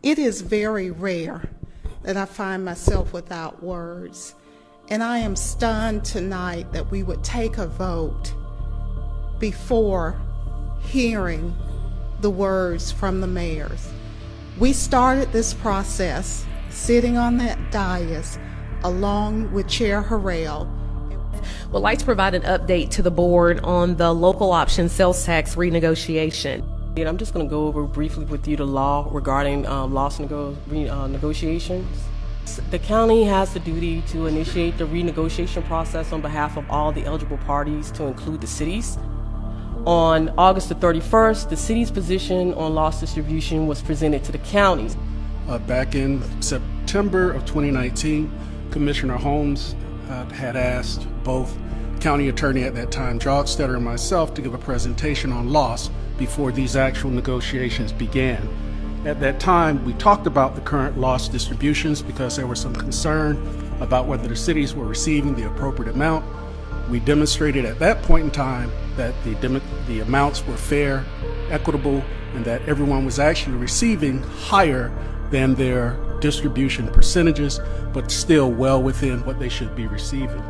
It is very rare that I find myself without words, and I am stunned tonight that we would take a vote before hearing the words from the mayors. We started this process sitting on that dais along with Chair Harrell. Would like to provide an update to the board on the local option sales tax renegotiation. And I'm just going to go over briefly with you the law regarding loss negotiations. The county has the duty to initiate the renegotiation process on behalf of all the eligible parties, to include the cities. On August the 31st, the city's position on loss distribution was presented to the counties. Back in September of 2019, Commissioner Holmes had asked both county attorney at that time, Jogstetter, and myself to give a presentation on loss before these actual negotiations began. At that time, we talked about the current loss distributions because there was some concern about whether the cities were receiving the appropriate amount. We demonstrated at that point in time that the amounts were fair, equitable, and that everyone was actually receiving higher than their distribution percentages, but still well within what they should be receiving,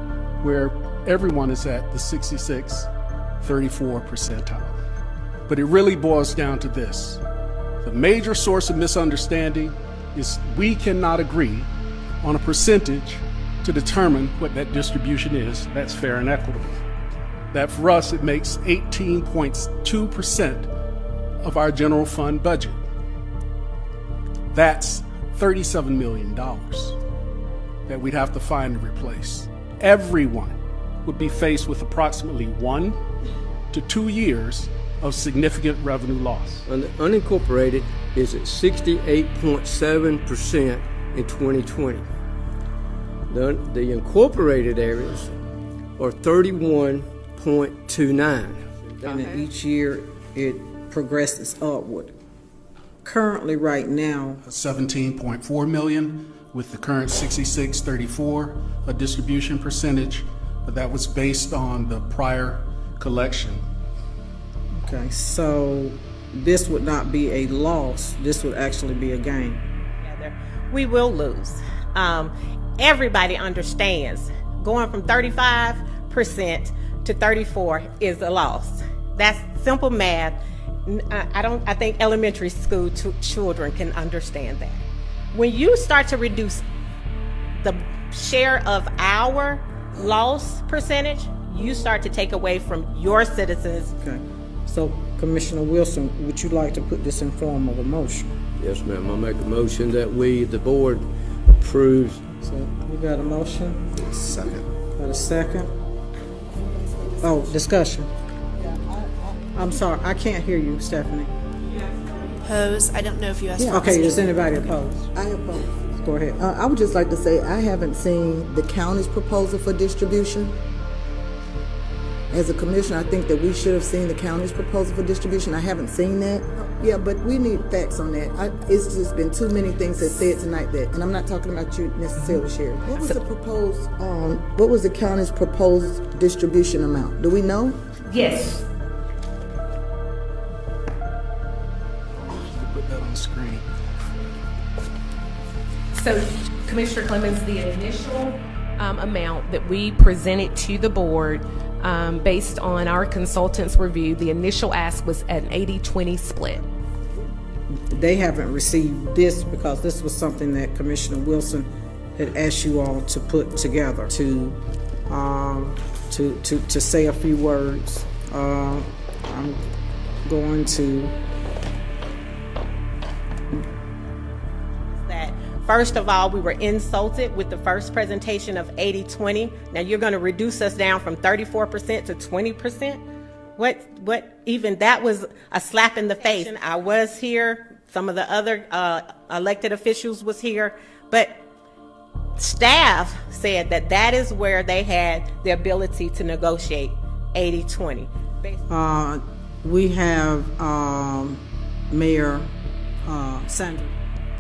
where everyone is at the 66-34 percentile. But it really boils down to this. The major source of misunderstanding is we cannot agree on a percentage to determine what that distribution is that's fair and equitable. That for us, it makes 18.2% of our general fund budget. That's $37 million that we'd have to find to replace. Everyone would be faced with approximately 1 to 2 years of significant revenue loss. The unincorporated is at 68.7% in 2020. The incorporated areas are 31.29. And each year it progresses upward. Currently, right now, 17.4 million with the current 66-34, a distribution percentage, but that was based on the prior collection. okay, so this would not be a loss, this would actually be a gain. We will lose. Everybody understands going from 35% to 34 is a loss. That's simple math. I think elementary school children can understand that. When you start to reduce the share of our loss percentage, you start to take away from your citizens. Okay, so Commissioner Wilson, would you like to put this in form of a motion? Yes, ma'am. I'll make a motion that the board approves. So we got a motion? Second. Got a second? Oh, discussion. I'm sorry, I can't hear you, Stephanie. Oppose. I don't know if you asked for Okay, is anybody opposed? I oppose. Go ahead. I would just like to say I haven't seen the county's proposal for distribution. As a commissioner, I think that we should have seen the county's proposal for distribution. I haven't seen that. Yeah, but we need facts on that. It's just been too many things that said tonight that, and I'm not talking about you necessarily, Sherry. What was what was the county's proposed distribution amount? Do we know? Yes. Put that on the screen. So, Commissioner Clemens, the initial amount that we presented to the board based on our consultant's review, the initial ask was an 80-20 split. They haven't received this because this was something that Commissioner Wilson had asked you all to put together to say a few words. I'm going to. First of all, we were insulted with the first presentation of 80-20. Now you're going to reduce us down from 34% to 20%. What even that was a slap in the face. I was here. Some of the other elected officials was here, but staff said that is where they had the ability to negotiate 80-20. We have Mayor Sandra.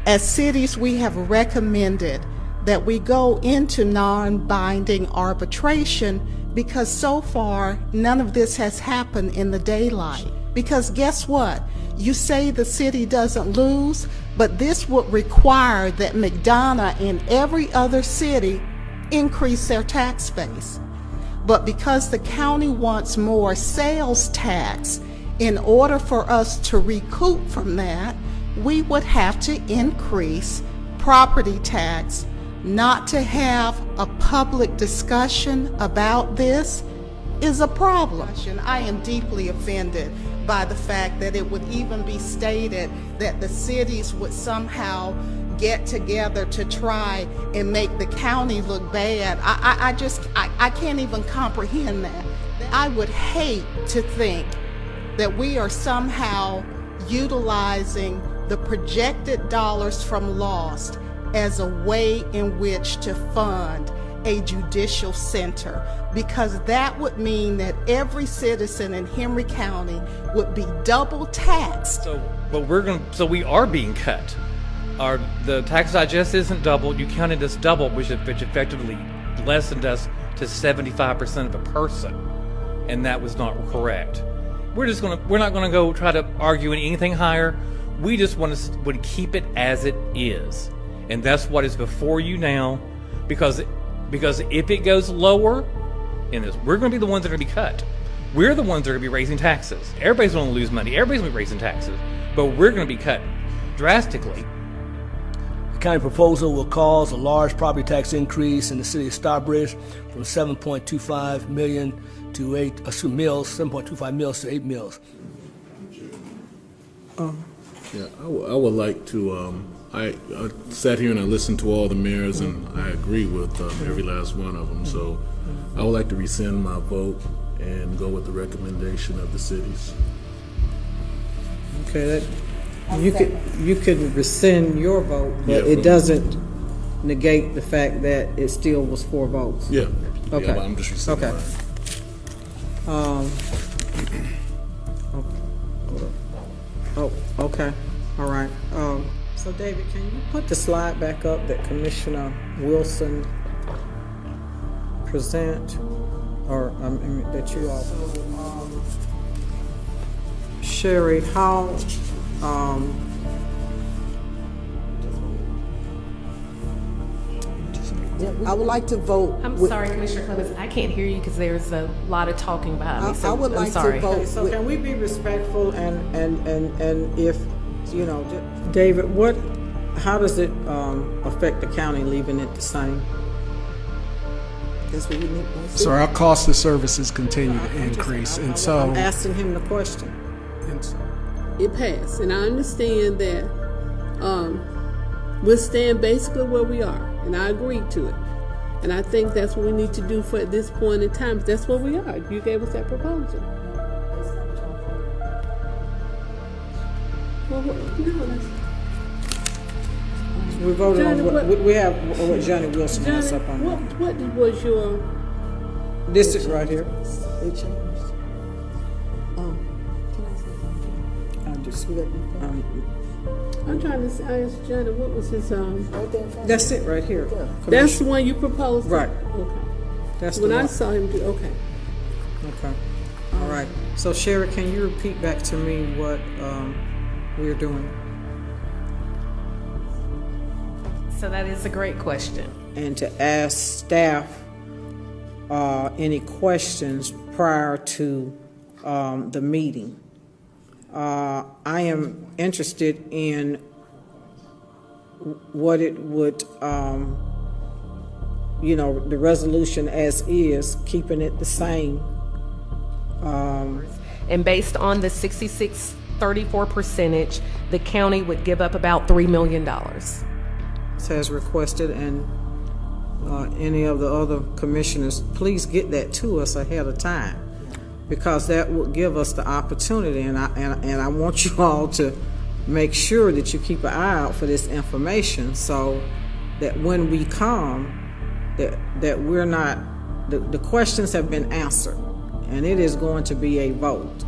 As cities, we have recommended that we go into non-binding arbitration because so far none of this has happened in the daylight. Because guess what? You say the city doesn't lose, but this would require that McDonough and every other city increase their tax base. But because the county wants more sales tax, in order for us to recoup from that, we would have to increase property tax. Not to have a public discussion about this is a problem. I am deeply offended by the fact that it would even be stated that the cities would somehow get together to try and make the county look bad. I can't even comprehend that. I would hate to think that we are somehow utilizing the projected dollars from Lost as a way in which to fund a judicial center, because that would mean that every citizen in Henry County would be double taxed. So we are being cut. The tax digest isn't doubled. You counted as double, which effectively lessened us to 75% of a person, and that was not correct. We're not gonna go try to argue anything higher. We just want to keep it as it is, and that's what is before you now. Because if it goes lower in this, we're going to be the ones that are going to be cut. We're the ones that are going to be raising taxes. Everybody's going to lose money. Everybody's going to be raising taxes, but we're going to be cut drastically. The county proposal will cause a large property tax increase in the city of Starbridge from 7.25 million to 7.25 mils to 8 mils. Yeah, I would like to. I sat here and I listened to all the mayors, and I agree with every last one of them. So I would like to rescind my vote and go with the recommendation of the cities. Okay, you could rescind your vote, but Yeah, it doesn't negate the fact that it still was 4 votes. Yeah. Okay. Yeah, I'm just rescinding Okay. mine. Okay, all right. So David, can you put the slide back up that Commissioner Wilson present, or that you all? Sherry, how? I would like to vote. I'm sorry, Commissioner Clemens, I can't hear you because there's a lot of talking behind me, so I would I'm like sorry. to vote. Okay, so can we be respectful and if, you know, David, how does it affect the county leaving it the same? That's what we need. So our cost of services continue to increase, and so I'm asking him the question. It passed, and I understand that we're staying basically where we are, and I agreed to it. And I think that's what we need to do for at this point in time. That's where we are. You gave us that proposal. Well, no. We voted Johnny, on what we have. What Johnny Wilson has up on. What was your? This is right here. It changed. Can I say something? Just, I'm trying to say, I asked Johnny, what was his Right there in front of that's you. it right here. That's the one you proposed. Right. Okay. That's When the I one. saw him do. Okay. Okay. All right. So Sherry, can you repeat back to me what we're doing? So that is a great question. And to ask staff any questions prior to the meeting. I am interested in what it would, the resolution as is, keeping it the same. And based on the 66-34 percentage, the county would give up about $3 million. As requested, and any of the other commissioners, please get that to us ahead of time, because that would give us the opportunity, and I want you all to make sure that you keep an eye out for this information, so that when we come, that we're not, the questions have been answered, and it is going to be a vote.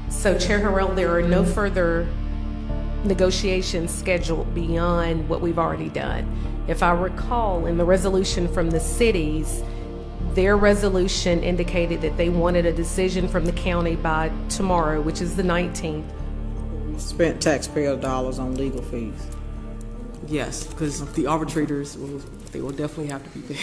So Chair Harrell, there are no further negotiations scheduled beyond what we've already done. If I recall, in the resolution from the cities, Their resolution indicated that they wanted a decision from the county by tomorrow, which is the 19th. Spent taxpayer dollars on legal fees. Yes, because the arbitrators they will definitely have to be paid.